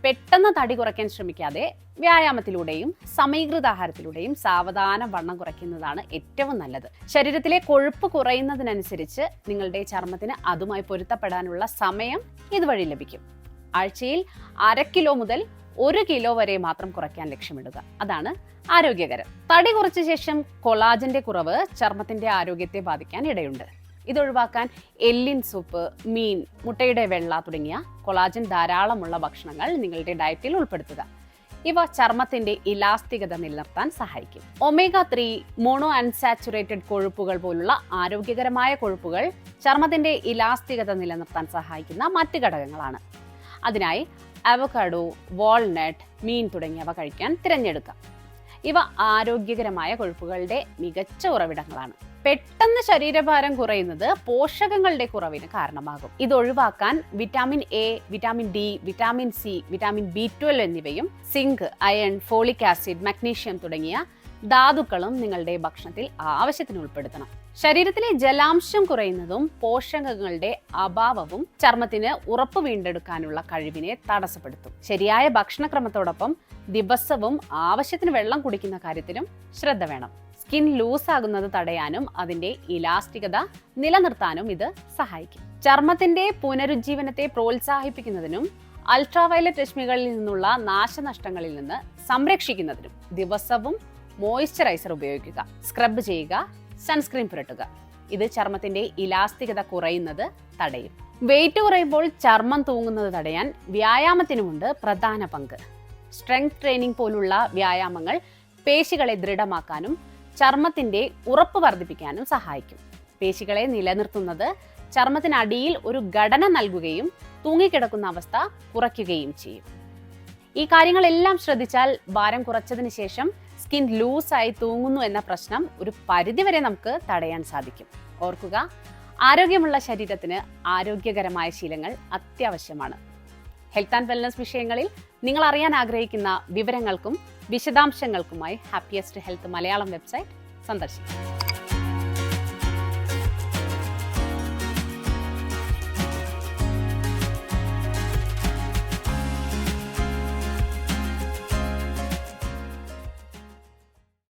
പെട്ടെന്ന് തടി കുറയ്ക്കാൻ ശ്രമിക്കാതെ വ്യായാമത്തിലൂടെയും സമീകൃത ആഹാരത്തിലൂടെയും സാവധാനം വണ്ണം കുറയ്ക്കുന്നതാണ് ഏറ്റവും നല്ലത്. ശരീരത്തിലെ കൊഴുപ്പ് കുറയുന്നതിനനുസരിച്ച് നിങ്ങളുടെ ചർമ്മത്തിന് അതുമായി പൊരുത്തപ്പെടാനുള്ള സമയം ഇതുവഴി ലഭിക്കും. ആഴ്ചയിൽ 1/2 കിലോ മുതൽ 1 കിലോ വരെ മാത്രം കുറയ്ക്കാൻ ലക്ഷ്യമിടുക. അതാണ് ആരോഗ്യകരം. തടി കുറച്ച ശേഷം കൊളാജന്റെ കുറവ് ചർമ്മത്തിന്റെ ആരോഗ്യത്തെ ബാധിക്കാൻ ഇടയുണ്ട്. ഇതൊഴിവാക്കാൻ എല്ലിൻ സൂപ്പ്, മീൻ, മുട്ടയുടെ വെള്ള തുടങ്ങിയ കൊളാജൻ ധാരാളമുള്ള ഭക്ഷണങ്ങൾ നിങ്ങളുടെ ഡയറ്റിൽ ഉൾപ്പെടുത്തുക. ഇവ ചർമ്മത്തിന്റെ ഇലാസ്തികത നിലനിർത്താൻ സഹായിക്കും. ഒമേഗ 3, മോണോ അൺസാച്ചുറേറ്റഡ് കൊഴുപ്പുകൾ പോലുള്ള ആരോഗ്യകരമായ കൊഴുപ്പുകൾ ചർമ്മത്തിന്റെ ഇലാസ്തികത നിലനിർത്താൻ സഹായിക്കുന്ന മറ്റ് ഘടകങ്ങളാണ്. അതിനായി അവക്കാഡോ, വാൾനട്ട്, മീൻ തുടങ്ങിയവ കഴിക്കാൻ തിരഞ്ഞെടുക്കാം. ഇവ ആരോഗ്യകരമായ കൊഴുപ്പുകളുടെ മികച്ച ഉറവിടങ്ങളാണ്. പെട്ടെന്ന് ശരീരഭാരം കുറയുന്നത് പോഷകങ്ങളുടെ കുറവിന് കാരണമാകും. ഇതൊഴിവാക്കാൻ vitamin A, vitamin D, vitamin C, vitamin B12 എന്നിവയും zinc, iron, folic acid, magnesium തുടങ്ങിയ ധാതുക്കളും നിങ്ങളുടെ ഭക്ഷണത്തിൽ ആവശ്യത്തിന് ഉൾപ്പെടുത്തണം. ശരീരത്തിലെ ജലാംശം കുറയുന്നതും പോഷകങ്ങളുടെ അഭാവവും ചർമ്മത്തിന് ഉറപ്പ് വീണ്ടെടുക്കാനുള്ള കഴിവിനെ തടസ്സപ്പെടുത്തും. ശരിയായ ഭക്ഷണക്രമത്തോടൊപ്പം ദിവസവും ആവശ്യത്തിന് വെള്ളം കുടിക്കുന്ന കാര്യത്തിലും ശ്രദ്ധ വേണം. സ്കിൻ ലൂസ് ആകുന്നത് തടയാനും അതിന്റെ ഇലാസ്റ്റികത നിലനിർത്താനും ഇത് സഹായിക്കും. ചർമ്മത്തിന്റെ പുനരുജ്ജീവനത്തെ പ്രോത്സാഹിപ്പിക്കുന്നതിനും അൾട്രാവയലറ്റ് രശ്മികളിൽ നിന്നുള്ള നാശനഷ്ടങ്ങളിൽ നിന്ന് സംരക്ഷിക്കുന്നതിനും ദിവസവും മോയിസ്ചറൈസർ ഉപയോഗിക്കുക. സ്ക്രബ് ചെയ്യുക, സൺസ്ക്രീൻ പുരട്ടുക. ഇത് ചർമ്മത്തിന്റെ ഇലാസ്തികത കുറയുന്നത് തടയും. വെയിറ്റ് കുറയുമ്പോൾ ചർമ്മം തൂങ്ങുന്നത് തടയാൻ വ്യായാമത്തിനുമുണ്ട് പ്രധാന പങ്ക്. സ്ട്രെങ്ത് ട്രെയിനിങ് പോലുള്ള വ്യായാമങ്ങൾ പേശികളെ ദൃഢമാക്കാനും ചർമ്മത്തിന്റെ ഉറപ്പ് വർദ്ധിപ്പിക്കാനും സഹായിക്കും. പേശികളെ നിലനിർത്തുന്നത് ചർമ്മത്തിനടിയിൽ ഒരു ഘടന നൽകുകയും തൂങ്ങിക്കിടക്കുന്ന അവസ്ഥ കുറയ്ക്കുകയും ചെയ്യും. ഈ കാര്യങ്ങളെല്ലാം ശ്രദ്ധിച്ചാൽ ഭാരം കുറച്ചതിന് ശേഷം സ്കിൻ ലൂസായി തൂങ്ങുന്നു എന്ന പ്രശ്നം ഒരു പരിധിവരെ നമുക്ക് തടയാൻ സാധിക്കും. ഓർക്കുക, ആരോഗ്യമുള്ള ശരീരത്തിന് ആരോഗ്യകരമായ ശീലങ്ങൾ അത്യാവശ്യമാണ്. ഹെൽത്ത് ആൻഡ് വെൽനസ് വിഷയങ്ങളിൽ നിങ്ങൾ അറിയാൻ ആഗ്രഹിക്കുന്ന വിവരങ്ങൾക്കും വിശദാംശങ്ങൾക്കുമായി ഹാപ്പിയസ്റ്റ് ഹെൽത്ത് മലയാളം വെബ്സൈറ്റ് സന്ദർശിക്കുക.